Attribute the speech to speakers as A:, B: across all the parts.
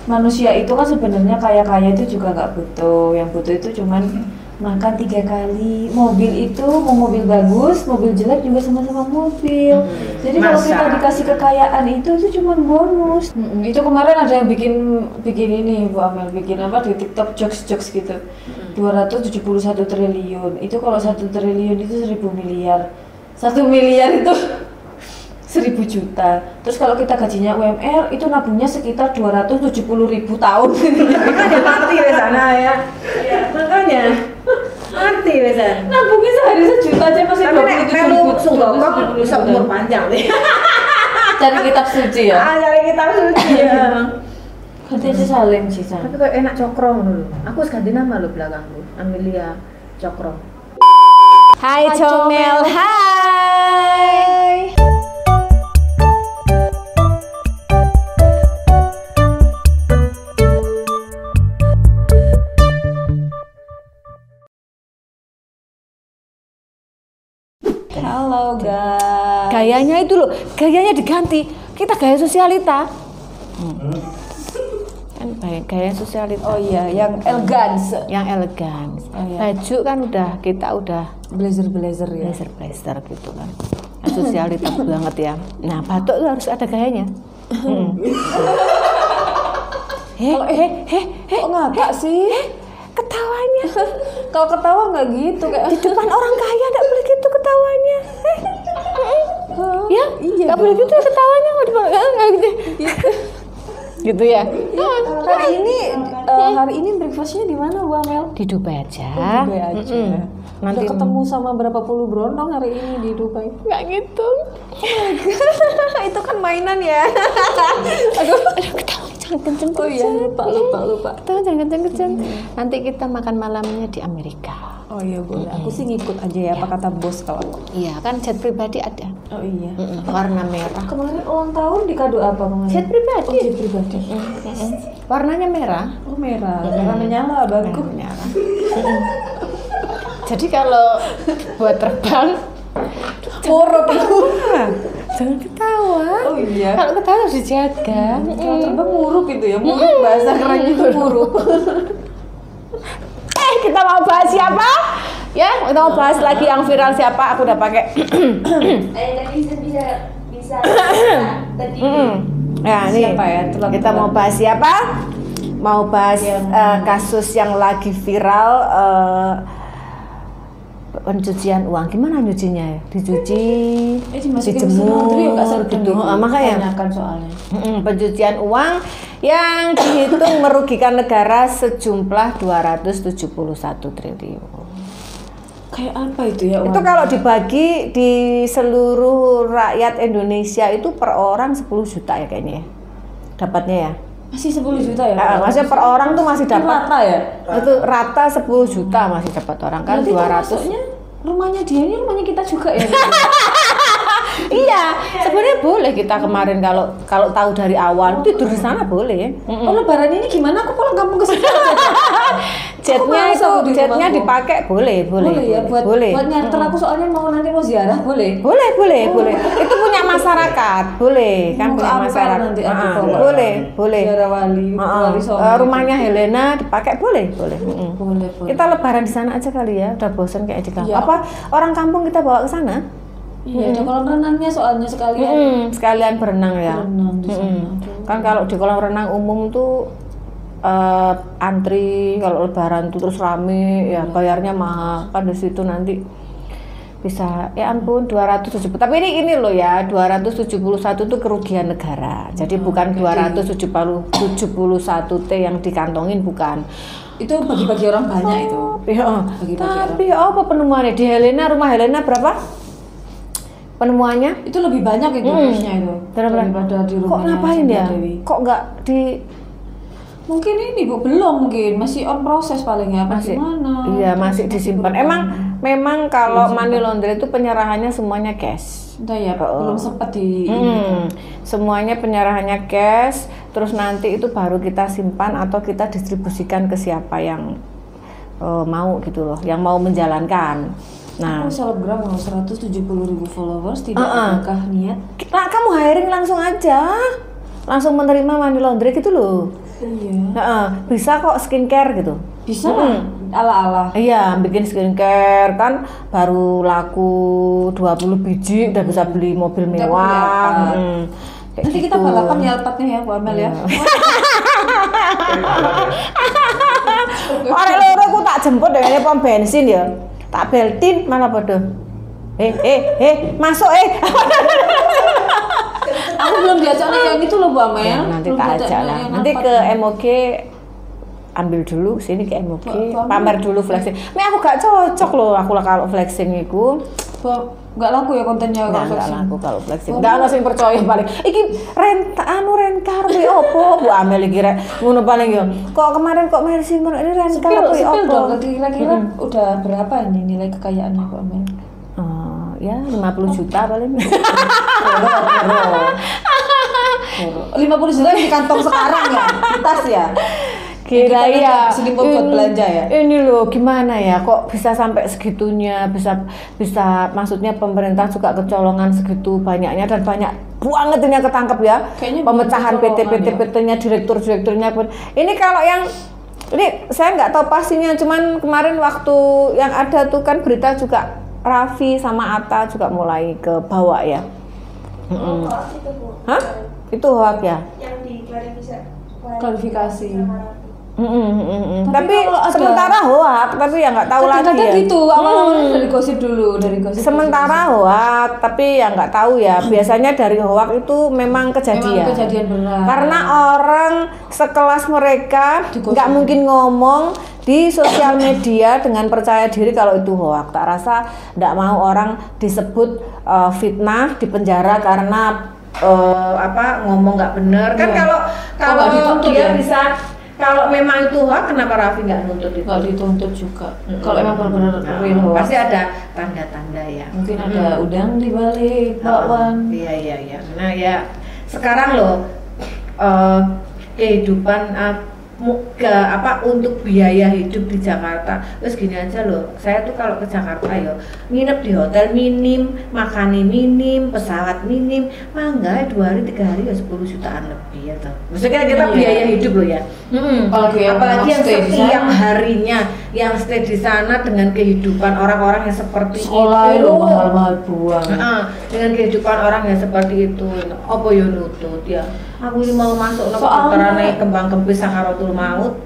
A: manusia itu kan sebenarnya kaya-kaya itu juga nggak butuh. Yang butuh itu cuman makan 3 kali. Mobil itu mau mobil bagus, mobil jelek juga sama-sama mobil. Jadi kalau kita dikasih kekayaan itu cuman bonus. Itu kemarin ada yang bikin ini Bu Amel, bikin apa di TikTok jokes gitu. 271 triliun. Itu kalau 1 triliun itu 1000 miliar. 1 miliar itu 1000 juta. Terus kalau kita gajinya UMR itu nabungnya sekitar 270.000 tahun.
B: Makanya mati di sana ya. Iya, makanya mati di sana.
A: Nabungnya sehari 1 juta aja masih 27.000.
B: Sunggokok bisa umur panjang deh.
A: Cari kitab suci ya.
B: Cari kitab suci ya.
A: Ganti aja Salim sih San.
B: Tapi kok enak Cokro dulu. Aku ganti nama lo belakangku. Amelia Cokro.
C: Hai Comel, hai.
A: Halo guys.
C: Gayanya itu loh, gayanya diganti. Kita gaya sosialita. Kan gaya sosialita.
A: Oh iya, yang elegans.
C: Yang elegan.
A: Oh, iya.
C: Baju kan kita udah
A: Blazer ya.
C: blazer gitu kan. Sosialita banget ya. Nah, batuk itu harus ada gayanya.
A: Kok ngakak sih?
C: Ketawanya.
A: Kalau ketawa nggak gitu kayak
C: Di depan orang kaya nggak boleh gitu ketawanya. Ya,
A: iya
C: nggak boleh gitu ketawanya. Nggak gitu. Gitu ya.
A: Hari ini breakfastnya di mana Bu Amel?
C: Di Dubai aja.
A: Di Dubai aja.
C: Nanti
A: Udah ketemu sama berapa puluh berondong hari ini di Dubai?
C: nggak gitu.
A: Itu kan mainan ya.
C: Aduh, ketawa jangan kenceng.
A: Oh iya, lupa.
C: Ketawa jangan kenceng. Nanti kita makan malamnya di Amerika.
A: Oh iya boleh. Aku sih ngikut aja ya. Apa kata bos kalau aku?
C: Iya kan jet pribadi ada.
A: Oh iya.
C: Warna merah.
A: Kemarin ulang tahun dikado apa kemarin?
C: Jet pribadi.
A: Oh, jet pribadi.
C: Warnanya merah.
A: Oh merah. Merah menyala bagus.
C: Merah. Jadi kalau buat terbang,
A: Muruk.
C: jangan ketawa.
A: Oh iya.
C: Kalau ketawa harus dijaga.
A: Kalau terbang muruk gitu ya. Muruk bahasa kerennya itu muruk.
C: Kita mau bahas siapa? Ya, kita mau bahas lagi yang viral siapa? Aku udah pakai.
D: bisa tadi.
C: Ya, nih.
A: Siapa ya?
C: Kita mau bahas siapa? Mau bahas kasus yang lagi viral pencucian uang. Gimana nyucinya ya? Dicuci, dijemur gitu. Makanya
A: kan soalnya.
C: pencucian uang yang dihitung merugikan negara sejumlah 271 triliun.
A: Kayak apa itu ya?
C: Itu kalau dibagi di seluruh rakyat Indonesia itu per orang 10 juta ya kayaknya ya. Dapatnya ya.
A: Masih 10 juta ya?
C: Maksudnya per orang tuh masih dapat.
A: Rata ya?
C: Itu rata 10 juta masih dapat orang kan.
A: Berarti
C: 200.
A: rumahnya dia ini rumahnya kita juga ya?
C: Iya, sebenarnya boleh kita kemarin kalau tahu dari awal tidur di sana boleh.
A: Oh lebaran ini gimana? Aku pulang kampung ke situ aja.
C: Jetnya dipakai boleh
A: ya buat nyarter aku soalnya mau ziarah boleh.
C: Boleh. Itu punya masyarakat, boleh kan
A: Mau
C: punya
A: ke
C: masyarakat.
A: nanti aku bawa.
C: Boleh.
A: Ziarah wali songo.
C: Rumahnya Helena dipakai boleh.
A: Boleh.
C: Kita lebaran di sana aja kali ya, udah bosen kayak di kampung.
A: Iya.
C: Apa orang kampung kita bawa ke sana?
A: Iya, ada kolam renangnya soalnya sekalian.
C: Sekalian berenang ya.
A: Berenang di sana.
C: Kan kalau di kolam renang umum tuh antri kalau lebaran tuh terus rame ya bayarnya mahal kan di situ nanti bisa ya ampun 270 tapi ini loh ya 271 itu kerugian negara jadi bukan 271 T yang dikantongin bukan
A: itu bagi-bagi orang banyak itu
C: tapi apa penemuannya di rumah Helena berapa penemuannya
A: itu lebih banyak itu case-nya itu daripada di rumahnya
C: kok ngapain ya kok nggak di
A: mungkin ini Bu belum mungkin masih on proses paling ya
C: masih
A: mana
C: iya masih disimpan memang kalau money laundry itu penyerahannya semuanya cash
A: entah ya belum sempat di
C: semuanya penyerahannya cash terus nanti itu baru kita simpan atau kita distribusikan ke siapa yang mau gitu loh yang mau menjalankan. Nah,
A: aku selebgram 170.000 followers tidak adakah niat?
C: Nah, kamu hiring langsung aja. Langsung menerima money laundry gitu loh.
A: Iya.
C: Bisa kok skincare gitu.
A: Bisa lah, ala-ala.
C: Iya, bikin skincare kan baru laku 20 biji udah bisa beli mobil
A: Udah
C: mewah.
A: punya
C: Kayak
A: Nanti kita
C: gitu.
A: balapan ya Alphardnya ya, Bu Amel ya.
C: Arek loro ku tak jemput dari pom bensin ya. Tak beltin malah podo. Masuk
A: Aku belum diajak yang itu loh Bu Amel.
C: Ya, nanti
A: Belum
C: tak
A: diajak
C: ajak
A: naik
C: lah.
A: yang
C: Nanti
A: Alphard.
C: ke MOG ambil dulu sini ke MOG,
A: Mbak,
C: pamer dulu flexing. Aku gak cocok loh aku lah kalau flexing itu.
A: Nggak laku ya kontennya kalau
C: Nggak
A: flexing.
C: laku kalau flexing. Nggak ada sing percaya paling. Iki rencar kuwi opo? Bu Amel iki rek ngono paling yo. Kok kemarin kok Mercy ngono ini rencar kuwi
A: Spill
C: opo?
A: dong, kira-kira udah berapa ini nilai kekayaannya Bu Amel?
C: Ya 50 juta paling.
A: 50 juta di kantong sekarang ya, di tas ya.
C: Kira
A: Kita
C: ya
A: seliput buat belanja ya.
C: Ini loh gimana ya kok bisa sampai segitunya, bisa maksudnya pemerintah juga kecolongan segitu banyaknya dan banyak banget ini yang ketangkep ya.
A: Kayaknya
C: Pemecahan
A: bukan kecolongan
C: PT-PT-nya, direktur-direkturnya pun. Ini kalau yang ini saya nggak tahu pastinya, cuman kemarin waktu yang ada tuh kan berita juga Raffi sama Atta juga mulai ke bawah ya.
D: Hoax itu Bu.
C: Hah? Itu hoax ya?
D: Yang
A: Klarifikasi.
C: Tapi
A: kalau ada-
C: sementara hoax, tapi ya nggak tahu lagi
A: Kadang-kadang
C: ya.
A: gitu, awal-awalnya dari gosip dulu, dari gosip.
C: Sementara hoax, tapi ya nggak tahu ya. Biasanya dari hoax itu memang kejadian.
A: Memang kejadian benar.
C: Karena orang sekelas mereka
A: Digosip.
C: nggak mungkin ngomong di sosial media dengan percaya diri kalau itu hoax. Tak rasa nggak mau orang disebut fitnah, dipenjara karena ngomong nggak benar. Kan
A: Iya.
C: kalau
A: nggak dituntut
C: dia
A: ya?
C: bisa, kalau memang itu hoax, kenapa Raffi nggak nuntut itu?
A: Nggak dituntut juga. Kalau emang benar-benar real hoax.
C: Pasti ada tanda-tanda ya.
A: Mungkin ada udang di balik bakwan.
C: Iya. Nah ya sekarang loh kehidupan untuk biaya hidup di Jakarta. Terus gini aja loh, saya tuh kalau ke Jakarta ya nginep di hotel minim, makannya minim, pesawat minim, mangga 2 hari 3 hari ya 10 jutaan lebih ya toh. Maksudnya kita
A: Iya.
C: biaya hidup loh ya. Apalagi yang
A: stay di
C: setiap
A: sana.
C: harinya yang stay di sana dengan kehidupan orang-orang yang seperti
A: Sekolah
C: itu.
A: itu mahal-mahal buang.
C: Dengan kehidupan orang yang seperti itu, apa yo nutut ya. Aku ini mau masuk nang
A: Soalnya-
C: puterane kembang kempis sakaratul maut.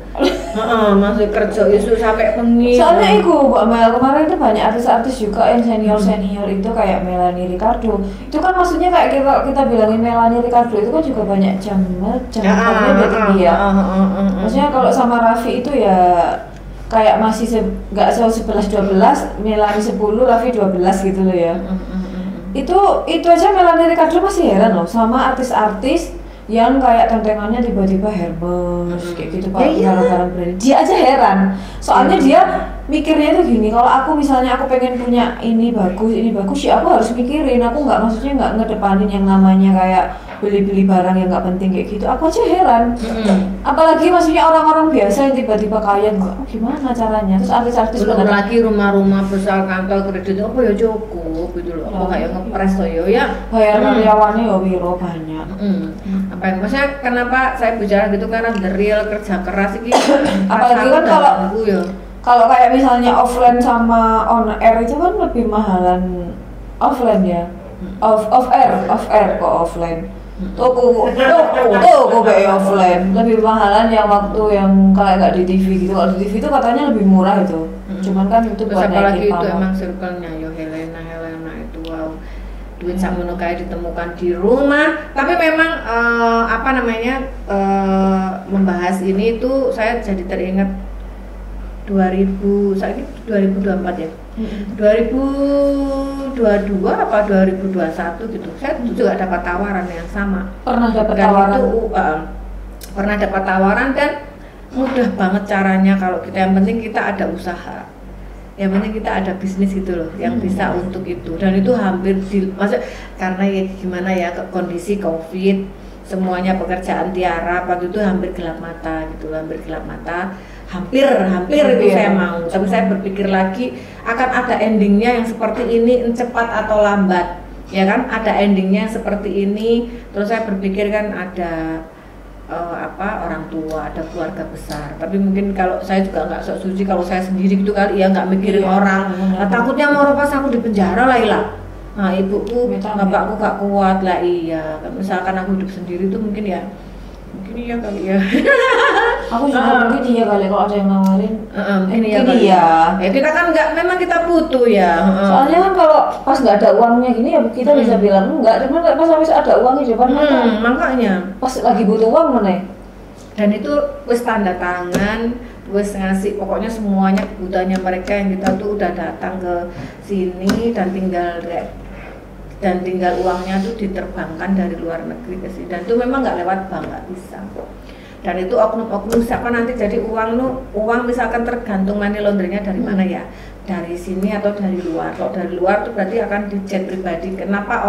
C: Masuk kerja isu sampai pengi.
A: Soalnya iku Bu Amel, kemarin itu banyak artis-artis juga yang senior-senior itu kayak Melanie Ricardo. Itu kan maksudnya kayak kita bilangin Melanie Ricardo itu kan juga banyak jam terbangnya udah tinggi ya. Maksudnya kalau sama Raffi itu ya kayak masih nggak 11-12, Melanie 10, Raffi 12 gitu loh ya. Itu aja Melanie Ricardo masih heran loh sama artis-artis yang kayak tentengannya tiba-tiba Hermes kayak gitu Pak, barang-barang brand. Dia aja heran. Soalnya dia mikirnya itu gini, kalau aku misalnya aku pengen punya ini bagus, ya aku harus mikirin. Aku maksudnya nggak ngedepanin yang namanya kayak beli-beli barang yang nggak penting kayak gitu. Aku aja heran. Apalagi maksudnya orang-orang biasa yang tiba-tiba kaya, gimana caranya? Terus artis-artis
C: Belum
A: beneran
C: lagi rumah-rumah besar, kantor kredit apa ya cukup gitu loh. Apa kayak ngepres toh ya.
A: bayar karyawannya ya wiro banyak.
C: Apa yang maksudnya kenapa saya bicara gitu karena the real kerja keras ini.
A: Apalagi kan
C: ya.
A: kalau kayak misalnya offline sama on air itu kan lebih mahalan offline ya. Off air kok offline. Toko kayak offline lebih mahalan yang waktu yang kayak nggak di TV gitu. Kalau di TV itu katanya lebih murah itu. Cuman kan itu
C: Terus
A: buat
C: apalagi
A: naikin
C: itu
A: pamor.
C: emang circle-nya yo Helena itu wow. Duit sakmono kayak ditemukan di rumah. Tapi memang membahas ini tuh saya jadi teringat 2024 ya. 2022 apa 2021 gitu. Saya juga dapat tawaran yang sama.
A: Pernah dapat
C: Dan
A: tawaran.
C: itu pernah dapat tawaran dan mudah banget caranya kalau kita, yang penting kita ada usaha, yang penting kita ada bisnis gitu loh yang bisa untuk itu. Dan itu hampir karena ya gimana ya kondisi COVID, semuanya pekerjaan tiarap waktu itu hampir gelap mata gitu, hampir itu saya mau. Tapi saya berpikir lagi akan ada endingnya yang seperti ini, cepat atau lambat ya kan, ada endingnya seperti ini. Terus saya berpikir kan ada
B: orang tua, ada keluarga besar. Tapi mungkin kalau saya juga nggak sok suci, kalau saya sendiri gitu kali ya nggak mikirin orang. Nah, takutnya mau pas aku di penjara lah ilah. Nah, ibuku, bapakku gak kuat lah iya. Misalkan aku hidup sendiri tuh mungkin iya kali ya.
A: Aku juga mungkin iya kali kalau ada yang nawarin.
B: Ini
A: ya.
B: Ya kita kan nggak, memang kita butuh ya.
A: Soalnya kan kalau pas nggak ada uangnya gini ya kita bisa bilang enggak, cuman pas habis ada uangnya di depan mata.
B: Makanya.
A: Pas lagi butuh uang mana?
B: Dan itu wis tanda tangan, wis ngasih pokoknya semuanya kebutuhannya mereka yang kita tuh udah datang ke sini dan tinggal uangnya tuh diterbangkan dari luar negeri ke sini, dan itu memang nggak lewat bank, nggak bisa. Dan itu oknum-oknum siapa nanti jadi uang misalkan tergantung money laundry-nya dari mana ya, dari sini atau dari luar. Kalau dari luar tuh berarti akan di jet pribadi. Kenapa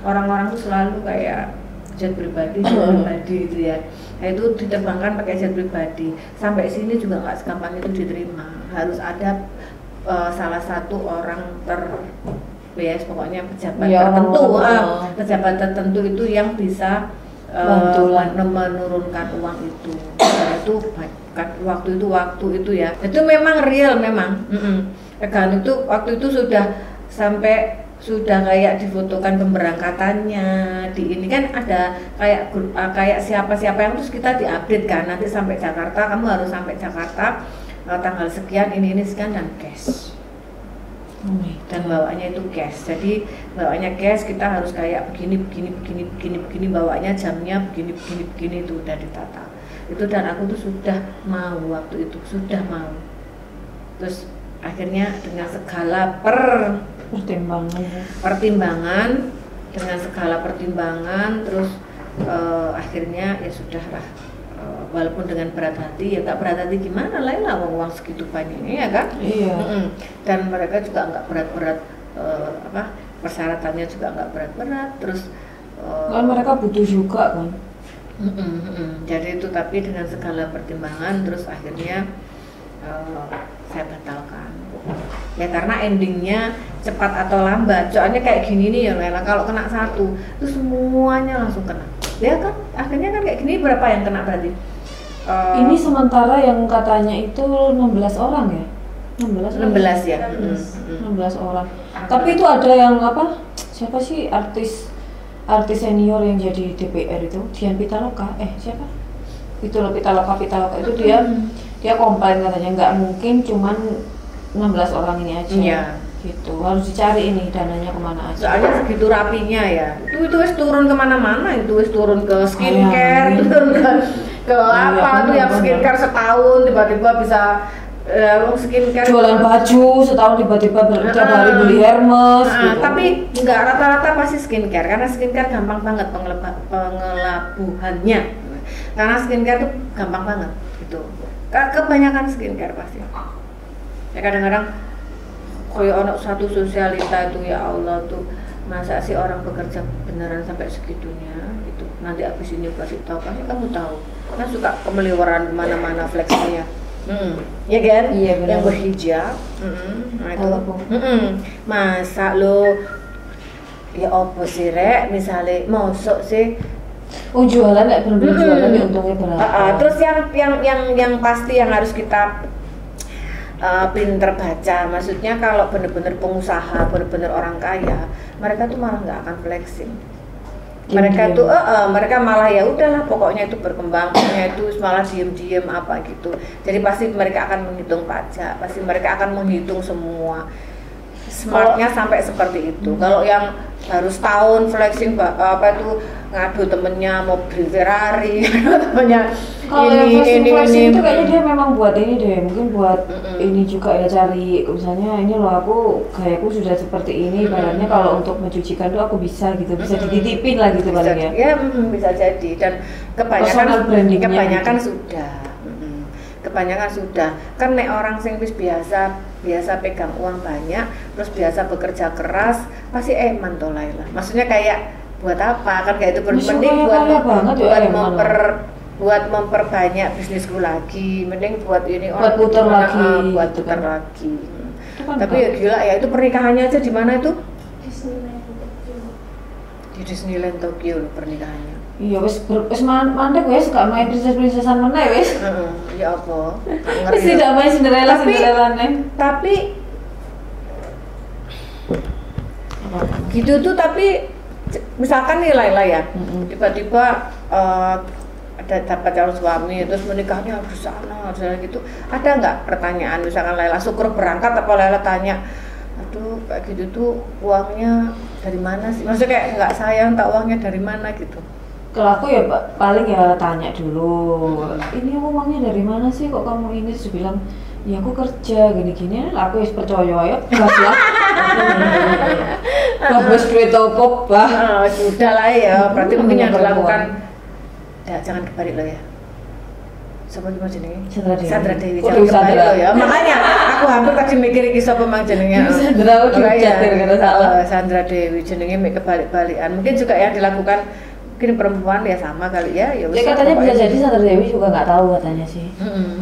B: orang-orang tuh selalu kayak jet pribadi itu ya. Nah, itu diterbangkan pakai jet pribadi. Sampai sini juga nggak segampang itu diterima. Harus ada salah satu orang pokoknya pejabat tertentu itu yang bisa menurunkan uang itu. Nah, itu waktu itu ya. Itu memang real memang. Kan itu waktu itu sudah kayak difotokan pemberangkatannya di ini kan ada kayak siapa yang terus kita diupdate kan nanti sampai Jakarta, kamu harus sampai Jakarta tanggal sekian ini sekian dan cash. Dan bawanya itu cash, jadi bawanya cash kita harus kayak begini bawanya jamnya begini itu udah ditata itu. Dan aku tuh sudah mau waktu itu terus akhirnya dengan segala pertimbangan dengan segala pertimbangan terus akhirnya ya sudahlah. Walaupun dengan berat hati, ya tak berat hati gimana lah uang segitu banyaknya ya kan.
A: Iya.
B: Dan mereka juga nggak berat-berat, persyaratannya juga nggak berat-berat. Terus
A: kan mereka butuh juga kan.
B: Jadi itu tapi dengan segala pertimbangan terus akhirnya saya batalkan. Ya karena endingnya cepat atau lambat. Soalnya kayak gini nih ya Lela, kalau kena satu itu semuanya langsung kena. Ya kan akhirnya kan kayak gini berapa yang kena berarti?
A: Ini sementara yang katanya itu 16 orang ya? 16
B: ya?
A: 16 orang. Tapi itu ada yang siapa sih artis senior yang jadi DPR itu? Dian Pitaloka, siapa? Itu loh Pitaloka itu dia komplain katanya nggak mungkin cuman 16 orang ini aja. Iya. Gitu, harus dicari ini dananya kemana aja.
B: Soalnya segitu rapinya ya. Itu wis turun kemana-mana, itu wis turun ke skincare, turun ke apa tuh yang skincare setahun tiba-tiba bisa skincare
A: jualan baju setahun tiba-tiba tiap hari beli Hermes gitu.
B: Tapi enggak rata-rata pasti skincare karena skincare gampang banget pengelabuhannya. Karena skincare tuh gampang banget gitu. Kebanyakan skincare pasti. Ya kadang-kadang kayak anak satu sosialita itu ya Allah tuh masa sih orang bekerja beneran sampai segitunya gitu. Nanti abis ini kasih tahu pasti kamu tahu kan suka kemeliwaran kemana-mana flexnya. Ya kan?
A: Iya, benar.
B: Yang berhijab. Nah itu. Masa lo ya opo sih rek misalnya mosok sih
A: jualan nggak bener-bener jualan ya untungnya berapa?
B: Terus yang pasti yang harus kita pinter baca, maksudnya kalau bener-bener pengusaha, bener-bener orang kaya, mereka tuh malah nggak akan flexing. Mereka tuh mereka malah ya udahlah pokoknya itu berkembang, pokoknya itu malah diem-diem apa gitu. Jadi pasti mereka akan menghitung pajak, pasti mereka akan menghitung semua. Smartnya sampai seperti itu. Kalau yang harus tahun flexing ngadu temennya mobil Ferrari, temennya
A: ini itu kayaknya dia memang buat ini deh, mungkin buat ini juga ya cari misalnya ini loh aku gayaku sudah seperti ini, ibaratnya kalau untuk mencucikan tuh aku bisa gitu, bisa dititipin lah gitu paling ya.
B: Ya bisa jadi dan kebanyakan sudah kan nek orang sing wis biasa pegang uang banyak terus biasa bekerja keras pasti mantolah lah. Maksudnya kayak buat apa kan kayak itu mending buat memperbanyak bisnisku lagi, mending buat ini
A: buat putar lagi.
B: Tapi ya gila ya, itu pernikahannya aja di mana itu? Di Disneyland Tokyo pernikahannya.
A: Iya wis mandek wis gak main princess-princessan meneh wis.
B: Ya apa?
A: Wis tidak main Cinderella
B: Tapi gitu tuh, tapi misalkan nih Laila ya, tiba-tiba ada dapat calon suami terus menikahnya harus sana gitu, ada nggak pertanyaan misalkan Laila syukur berangkat apa Laila tanya, aduh kayak gitu tuh uangnya dari mana sih, maksudnya kayak nggak sayang tak uangnya dari mana gitu?
A: Kalau aku ya paling ya tanya dulu, ini uangnya dari mana sih kok kamu ini, terus bilang ya aku kerja gini-gini, aku harus percaya ya, gas lah. Bagus duit topop bah.
B: Sudah lah ya, berarti mungkin yang dilakukan. Ya, jangan kebalik lo ya. Siapa gimana jenenge? Sandra Dewi. Jangan kebalik lo ya. Makanya aku hampir tadi mikir iki sapa mang jenenge.
A: Sandra Dewi salah.
B: Sandra Dewi jenenge mek kebalik-balikan. Mungkin juga yang dilakukan mungkin perempuan ya sama kali ya. Ya
A: katanya bisa jadi Sandra Dewi juga nggak tahu katanya sih.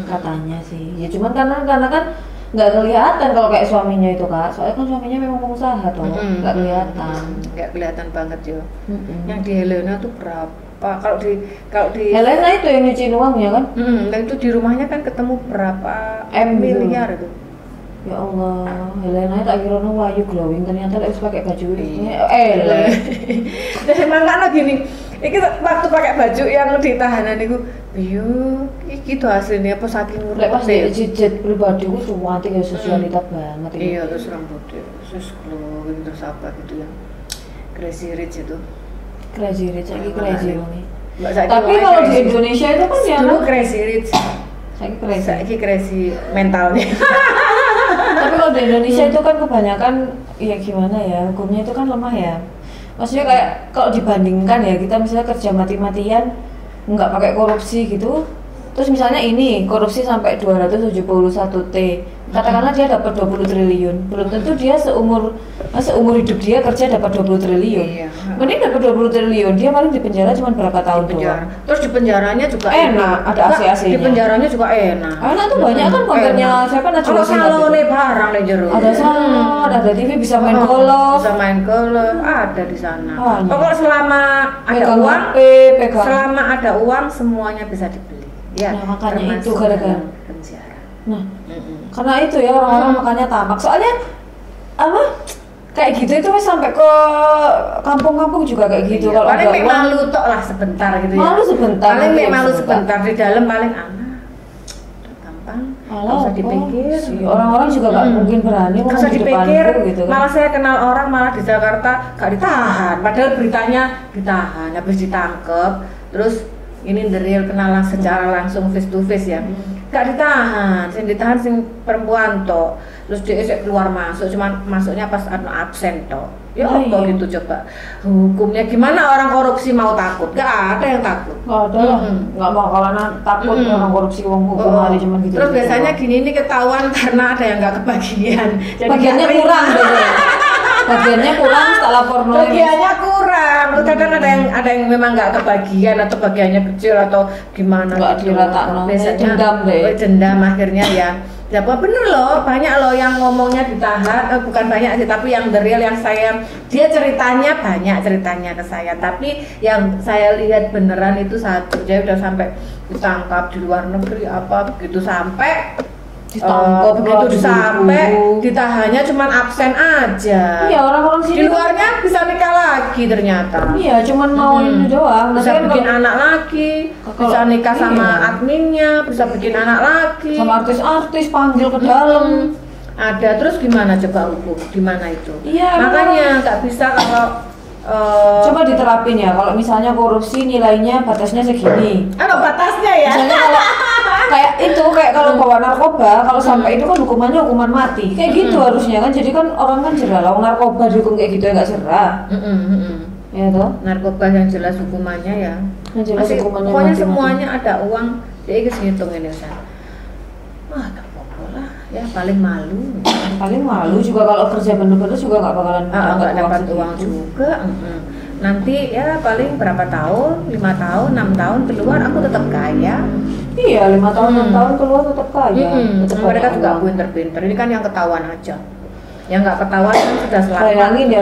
A: Katanya sih. Ya cuman karena kan nggak kelihatan kalau kayak suaminya itu Kak. Soalnya kan suaminya memang pengusaha tuh. Nggak kelihatan.
B: Nggak kelihatan banget yo. Yang di Helena tuh berapa? Kalau di
A: Helena itu yang nyuciin uangnya kan?
B: Nah itu di rumahnya kan ketemu berapa miliar itu?
A: Ya Allah, Helena tak kira wayu glowing, ternyata harus pakai baju ini.
B: Jadi makanya gini, ini waktu pakai baju yang di tahanan itu, gitu hasilnya apa saking
A: pas dijijet pribadi itu cantik ya, sosialita banget.
B: Iya, terus rambutnya, terus glowing, terus apa gitu ya, crazy rich itu.
A: Crazy rich, lagi crazy nih.
B: Tapi
A: kalau di Indonesia itu kan ya
B: dulu crazy rich, saya crazy mentalnya.
A: Tapi kalau di Indonesia itu kan kebanyakan ya gimana ya, hukumnya itu kan lemah ya. Maksudnya kayak kalau dibandingkan ya, kita misalnya kerja mati-matian nggak pakai korupsi gitu, terus misalnya ini korupsi sampai 271 T, katakanlah dia dapat 20 triliun, belum tentu dia seumur hidup dia kerja dapat 20 triliun.
B: Iya.
A: Mending dapat 20 triliun, dia paling di penjara cuma berapa tahun doang.
B: Terus di penjaranya juga
A: enak, ada AC-AC-nya.
B: Di penjaranya juga enak.
A: Enak tuh banyak kan kontennya, siapa Najwa Shihab.
B: Kalau salone barang nih jero.
A: Ada salon, ada TV, bisa main golf.
B: Bisa main golf, ada di sana. Pokoknya selama ada uang, selama ada uang semuanya bisa dibeli. Ya,
A: nah, makanya itu gara-gara
B: penjara.
A: Nah, karena itu ya orang-orang makanya tamak. Soalnya apa? Kayak gitu itu sampai ke kampung-kampung juga kayak gitu.
B: Iya, kalau paling malu tok lah sebentar gitu ya.
A: Malu sebentar.
B: Paling malu sebentar di dalam paling aman. Gampang. Enggak usah dipikir.
A: Orang-orang juga nggak mungkin berani ngomong di depanku gitu kan.
B: Malah saya kenal orang malah di Jakarta gak ditahan. Padahal beritanya ditahan, habis ditangkep, terus ini the real kenalan secara langsung face to face ya, gak ditahan, sing ditahan sing perempuan toh, terus dia keluar masuk, cuman masuknya pas absen toh, ya apa gitu coba, hukumnya gimana orang korupsi mau takut, gak ada yang takut,
A: gak ada, gak bakalan takut orang korupsi hukum hari cuman gitu.
B: Terus biasanya gini ini ketahuan karena ada yang gak kebagian, jadi
A: bagiannya kurang bagiannya kurang setelah porno.
B: Bagiannya kurang. Kadang ada yang memang nggak kebagian atau bagiannya kecil atau gimana gitu. Biasanya dendam akhirnya ya. Ya bener loh, banyak loh yang ngomongnya ditahan, bukan banyak sih, tapi yang the real yang dia ceritanya banyak ceritanya ke saya, tapi yang saya lihat beneran itu satu, dia udah sampai ditangkap di luar negeri apa begitu sampai ditangkap begitu sampai ditahannya cuma absen aja.
A: Iya, orang-orang sini
B: di luarnya bisa nikah lagi ternyata.
A: Iya, cuman mau ini doang.
B: Bisa bikin anak lagi, bisa nikah sama adminnya, bisa bikin anak lagi.
A: Sama artis-artis panggil ke dalam.
B: Ada, terus gimana coba hukum? Gimana itu?
A: Iya,
B: makanya nggak bisa kalau
A: coba diterapin ya. Kalau misalnya korupsi nilainya batasnya segini.
B: Apa batasnya ya?
A: Misalnya kalau kayak kalau bawa narkoba, kalau sampai itu kan hukumannya hukuman mati. Kayak gitu harusnya kan. Jadi kan orang kan jerah. Kalau narkoba dihukum kayak gitu ya nggak jerah. Ya toh?
B: Narkoba yang jelas hukumannya ya.
A: Yang jelas hukumannya
B: pokoknya
A: mati.
B: Semuanya ada uang. Dia ikut ngitung ini San. Wah, tak apa-apa lah. Ya paling malu.
A: Paling malu juga kalau kerja bener-bener juga nggak bakalan
B: dapat uang juga. Nanti ya paling berapa tahun, 5 tahun, 6 tahun keluar aku tetap kaya.
A: Iya, 5 tahun, 6 tahun keluar tetap kaya.
B: Mereka juga pinter-pinter. Ini kan yang ketahuan aja. Yang nggak ketahuan kan sudah selamat.
A: Bayangin ya,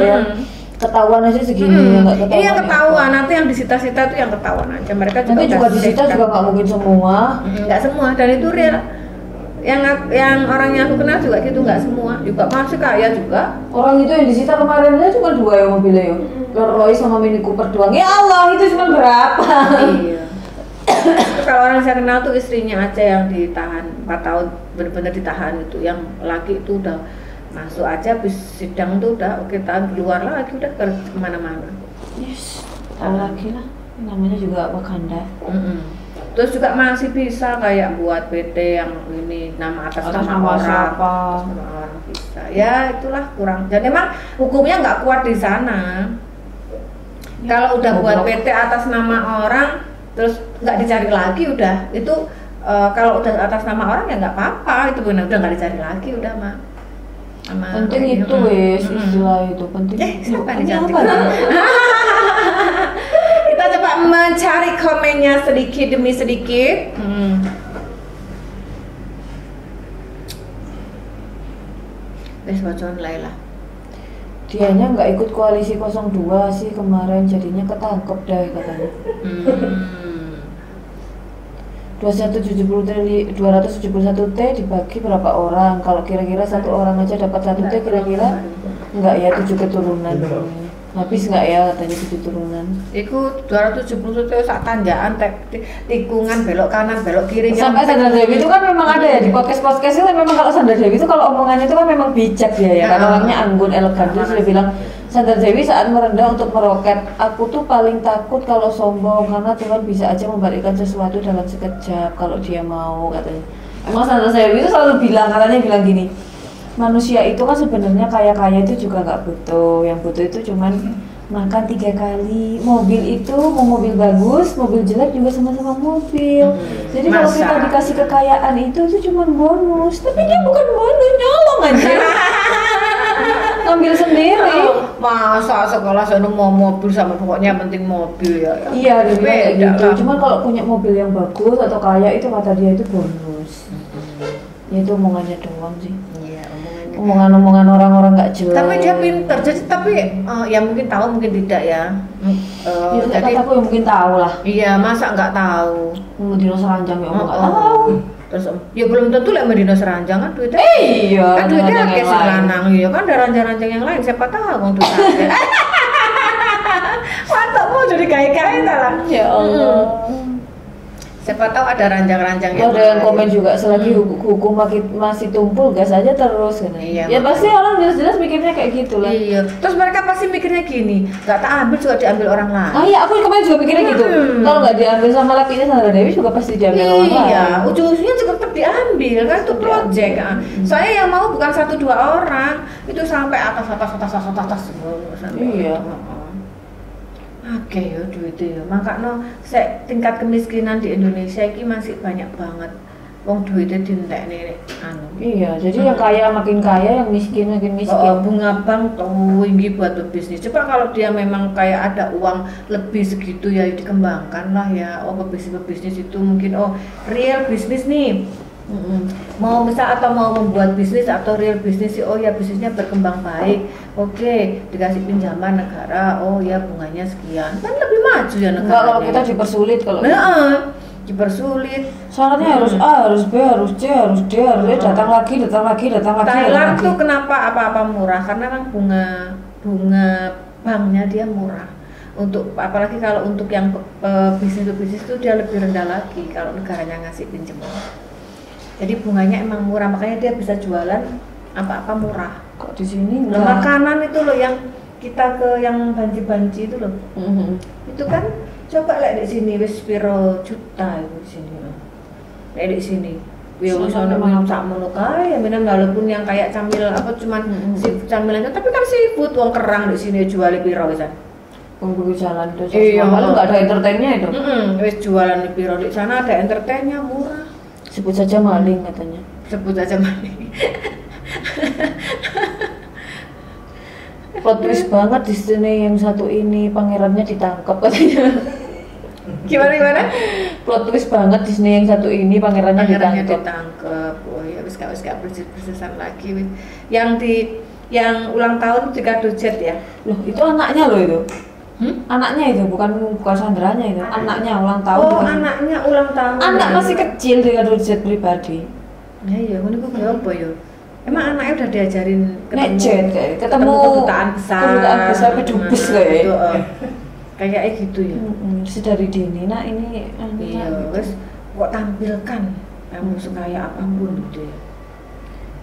A: ketahuan aja segini ya, nggak ketahuan.
B: Ini yang ketahuan, nanti yang disita-sita itu yang ketahuan aja. Mereka juga
A: Nanti juga
B: udah
A: disita
B: siapkan.
A: juga nggak mungkin semua.
B: Nggak semua, dan itu real. Yang orang yang aku kenal juga gitu, nggak semua. Juga masih kaya juga.
A: Orang itu yang disita kemarin aja cuma 2 ya mobilnya ya. Rolls Royce sama Mini Cooper doang. Ya Allah, itu cuma berapa?
B: Iya. Kalau orang saya kenal tuh istrinya aja yang ditahan 4 tahun, benar-benar ditahan itu. Yang laki itu udah masuk aja, habis sidang tuh udah oke, tahan keluar lagi, udah kemana-mana.
A: Yes, tahu lagi lah. Namanya juga Wakanda.
B: Terus juga masih bisa kayak buat PT yang ini nama atas nama orang,
A: siapa?
B: atas nama orang bisa. Ya itulah kurang. Dan emang hukumnya nggak kuat di sana. Kalau udah buat PT atas nama orang, terus nggak dicari lagi udah itu kalau udah atas nama orang ya nggak apa-apa, itu benar udah nggak dicari lagi udah mah.
A: Penting itu wes istilah itu penting.
B: Siapa nih
A: Ini
B: cantik?
A: apa nih?
B: Kita coba mencari komennya sedikit demi sedikit. Wes bocoran Laila.
A: Dianya nggak ikut koalisi 02 sih kemarin, jadinya ketangkep deh katanya. 271 T dibagi berapa orang? Kalau kira-kira satu orang aja dapat 1 T, kira-kira enggak ya 7 keturunan. Habis enggak ya katanya 7 turunan.
B: Iku 270 itu sak tanjakan tikungan belok kanan belok kiri.
A: Sampai Sandra Dewi itu kan memang ada ya di podcast itu, memang kalau Sandra Dewi itu kalau omongannya itu kan memang bijak ya kan, orangnya anggun, elegan. Dia sudah bilang Sandra Dewi saat merendah untuk meroket, aku tuh paling takut kalau sombong karena Tuhan bisa aja membalikkan sesuatu dalam sekejap kalau dia mau, katanya. Emang Sandra Dewi itu selalu bilang, katanya bilang gini, manusia itu kan sebenarnya kaya-kaya itu juga nggak butuh, yang butuh itu cuman makan 3 kali. Mobil itu mau mobil bagus, mobil jelek juga sama-sama mobil. Jadi kalau kita dikasih kekayaan itu cuma bonus, tapi dia bukan bonus, nyolong aja. Ngambil sendiri.
B: Masa sekolah sana mau mobil sama pokoknya penting mobil ya.
A: Iya, dia bilang kayak
B: Beda
A: gitu.
B: lah.
A: Cuman kalau punya mobil yang bagus atau kaya itu kata dia itu bonus. Ya itu omongannya doang sih.
B: Iya, omongannya.
A: Omongan-omongan orang-orang nggak jelas.
B: Tapi dia pinter, jadi tapi ya mungkin tahu mungkin tidak ya.
A: Ya,
B: Jadi
A: kataku ya mungkin tahu lah.
B: iya, masa nggak tahu.
A: Dino seranjang ya nggak tahu.
B: Terus ya belum tentu lah Medina seranjang kan duitnya.
A: Iya,
B: Kan duitnya
A: ranjang
B: kayak
A: yang lain.
B: selanang, iya kan ada ranjang-ranjang yang lain, siapa tahu wong tuh. Mantap mau jadi kaya-kaya lah.
A: Ya Allah.
B: Siapa tahu ada ranjang-ranjang yang
A: Ada yang
B: lain.
A: komen juga selagi hukum masih tumpul gas aja terus katanya.
B: Iya,
A: Ya pasti orang jelas-jelas mikirnya kayak gitu lah.
B: Iya. Terus mereka pasti mikirnya gini, nggak tak ambil juga diambil orang lain.
A: Ah iya, aku kemarin juga mikirnya gitu. Kalau nggak diambil sama lakinya Sandra Dewi juga pasti diambil orang lain.
B: Iya, ujung-ujungnya juga tetap diambil kan itu project kan. Soalnya yang mau bukan 1-2 orang, itu sampai atas semua sampai
A: Iya.
B: itu. Oke ya duitnya ya. Makanya tingkat kemiskinan di Indonesia ini masih banyak banget. Wong duitnya dintekne anu.
A: Iya, jadi yang kaya makin kaya, yang miskin makin miskin.
B: Bunga bank tinggi buat berbisnis. Coba kalau dia memang kayak ada uang lebih segitu ya dikembangkan lah ya. Pebisnis itu mungkin real bisnis nih. Mau misal atau mau membuat bisnis atau real bisnis sih, ya bisnisnya berkembang baik, oke, dikasih pinjaman negara, ya bunganya sekian, kan lebih maju ya negara.
A: Enggak, kalau kita dipersulit kalau
B: dipersulit.
A: syaratnya harus A, harus B, harus C, harus D, harus E, datang lagi.
B: Thailand tuh kenapa apa-apa murah? Karena kan bunga banknya dia murah. Untuk apalagi kalau untuk yang bisnis itu dia lebih rendah lagi kalau negaranya ngasih pinjaman. Jadi bunganya emang murah, makanya dia bisa jualan apa-apa murah.
A: Kok di sini
B: Nah,
A: enggak?
B: makanan itu loh yang kita ke yang banci-banci itu loh. Itu kan coba lihat di sini wis piro juta itu di sini. Lihat di sini. Ya wis ono minum sak mono kae, minum walaupun yang kayak camil apa cuman seafood camilannya, tapi kan seafood wong kerang di sini jual piro wisan.
A: Pengguna jalan terus.
B: Iya,
A: Kalau nggak ada entertainnya itu.
B: Wis jualan di piro di sana ada entertainnya murah.
A: Sebut saja maling katanya.
B: Sebut aja maling.
A: Plot twist banget di sini yang satu ini pangerannya ditangkap katanya.
B: Gimana?
A: Plot twist banget di sini yang satu ini pangerannya ditangkap.
B: ditangkap. Oh ya wis gak bersisan lagi wis. Yang di yang ulang tahun dikado jet ya.
A: Loh, itu anaknya loh itu. Anaknya itu bukan saudaranya itu. Anaknya ulang tahun.
B: Oh,
A: bukan.
B: anaknya ulang tahun.
A: Anak masih kecil dikado jet pribadi.
B: Ya iya, ngono ku kaya apa ya? Emang anaknya udah diajarin
A: Nek jet kayak ketemu
B: kedutaan besar
A: pedubes kayak.
B: Gitu, kayak gitu ya.
A: Dari dini. Nah, ini
B: Iya, wes kok tampilkan kamu sekaya apapun gitu ya.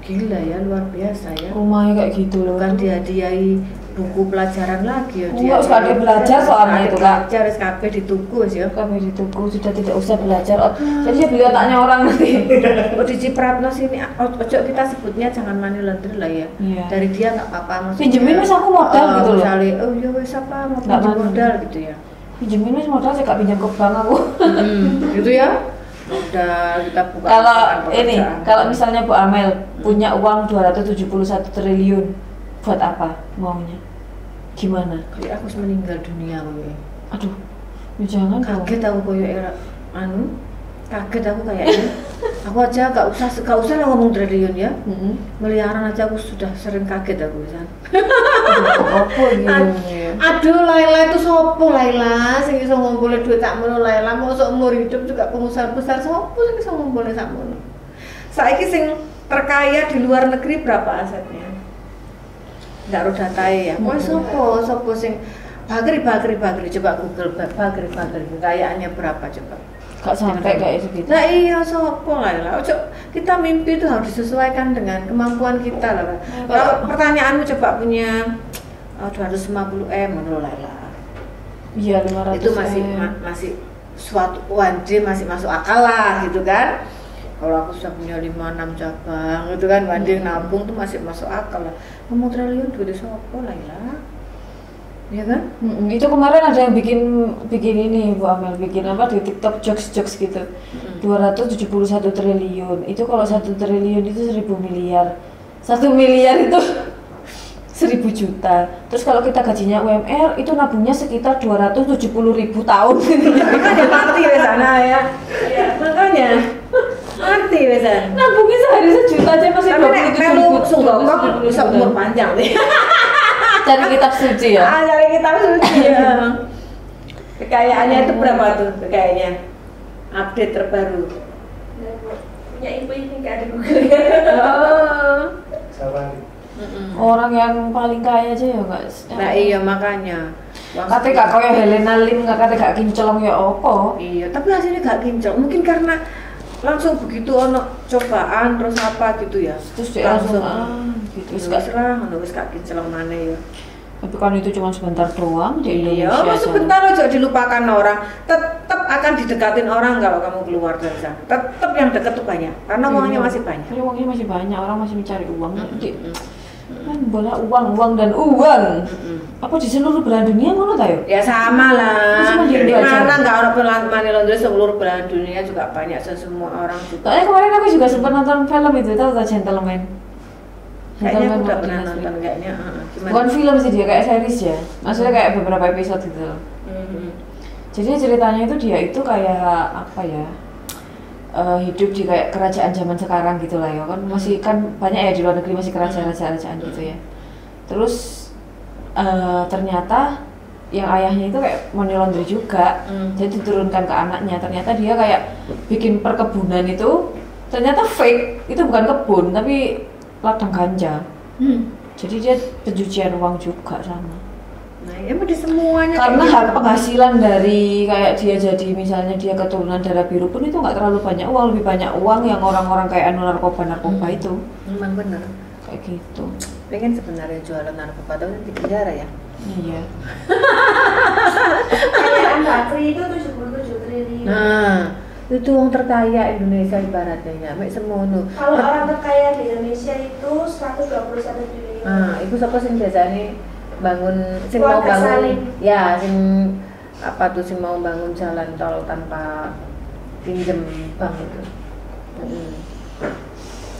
B: Gila ya, luar biasa ya.
A: Rumahnya kayak gitu loh.
B: Bukan dihadiahi buku pelajaran lagi ya.
A: Enggak, sekali belajar soalnya itu Kak.
B: Belajar SKP di tuku ya.
A: Kami di tuku sudah tidak usah belajar. Jadi dia beli otaknya orang nanti.
B: Oh di Cipratno sini, ojo kita sebutnya jangan money laundry lah ya.
A: Iya.
B: Dari dia nggak apa-apa maksudnya.
A: Pinjemin wis aku modal gitu loh.
B: Misalnya, oh ya wes apa mau
A: Nggak
B: pinjem
A: mau.
B: modal gitu ya.
A: Pinjemin wis modal saya gak pinjam ke bank aku.
B: Gitu ya. Udah kita buka.
A: Kalau
B: pekerjaan.
A: ini, kalau misalnya Bu Amel punya uang 271 triliun, buat apa maunya? Gimana?
B: Kayak aku harus meninggal dunia kowe.
A: Aduh, ya jangan dong.
B: Kaget aku koyo era kaget aku kayaknya. Aku aja gak usah lah ngomong triliun ya. Miliaran aja aku sudah sering kaget aku San.
A: Apa gitu?
B: Aduh, Laila itu sopo Laila sing iso ngumpulin duit sak mono Laila mau seumur hidup juga pengusaha besar sopo sing iso ngumpulin sak mono. Saiki sing terkaya di luar negeri berapa asetnya? Nggak ada datae ya. Wah, sopo sing bagri coba Google bagri kekayaannya berapa coba.
A: Gak sampai kayak segitu.
B: Nah iya sopo Laila. Ojo, kita mimpi itu harus disesuaikan dengan kemampuan kita lah. Kalau pertanyaanmu coba punya 250 M menurut Laila.
A: Iya 500.
B: Itu masih suatu one day masih masuk akal lah gitu kan. Kalau aku sudah punya 5-6 cabang gitu kan, banding nabung tuh masih masuk akal lah. Ngomong triliun duit sopo Laila. Iya kan?
A: Itu kemarin ada yang bikin ini Bu Amel, bikin apa di TikTok jokes gitu. 271 triliun. Itu kalau 1 triliun itu 1000 miliar. 1 miliar itu 1000 juta. Terus kalau kita gajinya UMR itu nabungnya sekitar 270.000 tahun.
B: Makanya mati wes sana ya. Iya, makanya mati wes sana.
A: Nabungnya sehari sejuta aja masih 27.000.
B: Sunggokok bisa umur panjang deh.
A: Cari kitab suci ya.
B: Cari kitab suci ya. Kekayaannya itu berapa tuh kekayaannya? Update terbaru.
D: Punya ibu ini nggak ada Google ya.
A: Orang yang paling kaya aja ya enggak.
B: Nah iya makanya.
A: Kate gak kaya Helena Lim, kate gak kinclong ya opo.
B: Iya, tapi hasilnya gak kinclong. Mungkin karena langsung begitu ono cobaan terus apa gitu ya.
A: Terus dia langsung
B: gitu. Wis gak serah, ono wis gak kinclong maneh ya.
A: Tapi kan itu cuma sebentar doang di Indonesia.
B: Iya, sebentar aja dilupakan orang. Tetap akan didekatin orang kalau kamu keluar dari sana. Tetap yang deket tuh banyak, karena uangnya masih banyak.
A: Karena uangnya masih banyak, orang masih mencari uang. Jadi kan bola uang dan uang. Apa di seluruh belahan dunia ngono ta yo?
B: Ya sama lah.
A: Cuma di
B: Di
A: Indonesia.
B: mana nggak orang money laundry seluruh belahan dunia juga banyak, semua orang juga.
A: Soalnya kemarin aku juga sempat nonton film itu, tahu tak Gentleman?
B: Kayaknya aku udah
A: Gentleman
B: pernah
A: di
B: nonton
A: Netflix.
B: kayaknya. Gimana?
A: Bukan film sih dia, kayak series ya. Maksudnya kayak beberapa episode gitu. Jadi ceritanya itu dia itu kayak apa ya? Hidup di kayak kerajaan zaman sekarang gitu lah ya kan, masih kan banyak ya di luar negeri masih kerajaan gitu ya. Terus ternyata yang ayahnya itu kayak money laundry juga, jadi diturunkan ke anaknya. Ternyata dia kayak bikin perkebunan itu ternyata fake, itu bukan kebun tapi ladang ganja. Jadi dia pencucian uang juga sama.
B: Nah, ya di semuanya.
A: Karena
B: kayak gitu.
A: penghasilan dari kayak dia jadi misalnya dia keturunan darah biru pun itu nggak terlalu banyak uang, lebih banyak uang yang orang-orang kayak narkoba itu.
B: Memang benar.
A: Kayak gitu.
B: Pengen sebenarnya jualan narkoba tapi di penjara ya.
A: Iya.
D: Kekayaan Bakri itu 77 triliun.
B: Nah, itu uang terkaya Indonesia ibaratnya ya, mek semono.
D: Kalau orang terkaya di Indonesia itu 121 triliun.
B: Nah, itu siapa sing biasanya bangun sing mau
D: Keluarga
B: bangun
D: Salim.
B: ya sing apa tuh sing mau bangun jalan tol tanpa pinjem bank itu.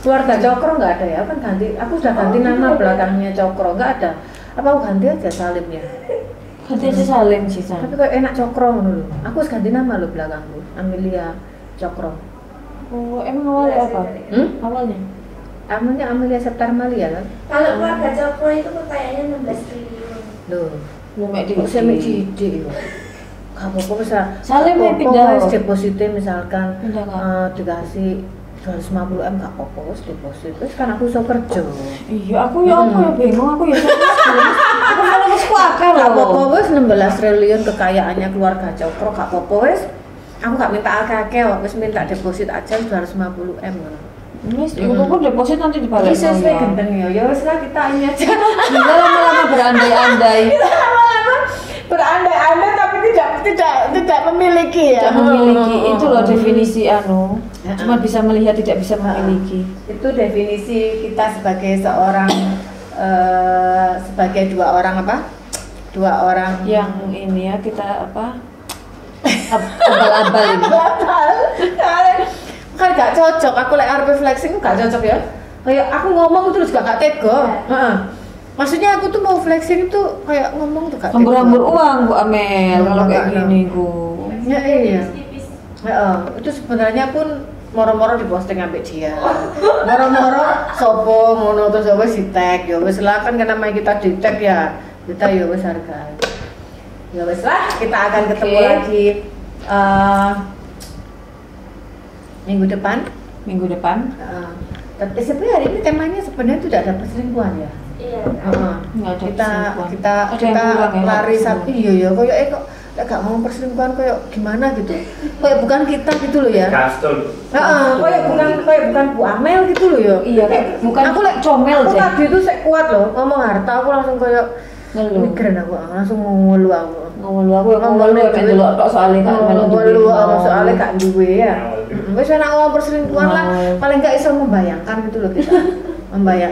B: Keluarga Cokro nggak ada ya, kan ganti. Aku sudah ganti nama belakangnya Cokro, nggak ada. Apa aku ganti aja Salim ya?
A: Ganti aja Salim sih San.
B: Tapi kok enak Cokro dulu. Aku harus ganti nama lo belakangku, Amelia Cokro.
A: Oh, emang awalnya apa? Awalnya?
B: Amelia Septar Malia kan?
D: Kalau keluarga Cokro itu kekayaannya 16 triliun.
B: Loh,
A: Lumek
B: saya didik. Apa-apa bisa
A: Soalnya
B: apa-apa
A: pindah.
B: wis depositnya misalkan
A: Pindah kan?
B: dikasih 250 M gak apa-apa wis deposit. Terus kan aku iso kerja.
A: Iya, aku ya bingung, aku ya aku malah wis kuakal
B: Gak
A: loh.
B: apa-apa wis 16 triliun kekayaannya keluarga Cokro gak apa-apa wis. Aku gak minta akeh-akeh, wis minta deposit aja 250 M.
A: Wis, aku deposit nanti dibalik.
B: Wis wis gendeng ya. Ya wis lah kita ini aja.
A: Kita lama-lama berandai-andai.
B: Berandai-andai tapi tidak memiliki ya.
A: Tidak memiliki, itu loh definisi cuma bisa melihat, tidak bisa memiliki.
B: Itu definisi kita sebagai seorang sebagai dua orang
A: Yang ini ya, kita abal-abal ini.
B: Kan gak cocok, aku arep flexing gak cocok ya. Kayak aku ngomong terus gak tega. Heeh. Maksudnya aku tuh mau flexing itu kayak ngomong tuh gak tega.
A: Hambur-hambur uang Bu Amel kalau kayak gini Bu.
B: Ya iya. Itu sebenarnya pun moro-moro diposting ambek dia. Moro-moro sopo ngono terus wis di-tag ya wis lah kan namanya kita di-tag ya. Kita ya wis harga. Ya wis lah, kita akan ketemu lagi minggu depan. Tapi sebenarnya hari ini temanya sebenarnya tidak ada perselingkuhan ya.
D: Iya.
A: Nggak ada
B: Kita
A: Ada yang kurang ya,
B: lari
A: nggak
B: sapi iya kok gak mau perselingkuhan kayak gimana gitu. Kayak bukan kita gitu loh ya.
E: Kastul.
B: Kayak bukan Bu Amel gitu loh ya.
A: Iya, kayak bukan
B: aku
A: comel
B: aku
A: deh.
B: tadi itu saya kuat loh ngomong harta aku langsung kayak
A: Ngeluh.
B: mikirin aku langsung ngeluh aku.
A: Ngomong aku ya kan dulu tok soalnya kan melok
B: Ngeluh aku soalnya gak duwe ya. Wis enak ngomong perselingkuhan lah, paling gak iso membayangkan gitu loh kita.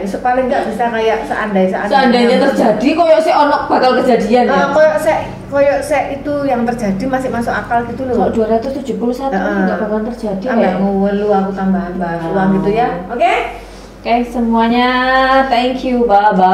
B: Iso paling gak bisa kayak
A: Seandainya terjadi koyo si ono bakal kejadian ya.
B: Koyo se itu yang terjadi masih masuk akal gitu loh.
A: Kalau 271 enggak bakal terjadi
B: Tambah
A: ya.
B: ngeluh aku tambahan bahas uang gitu ya. Oke?
A: Oke, semuanya thank you. Bye bye.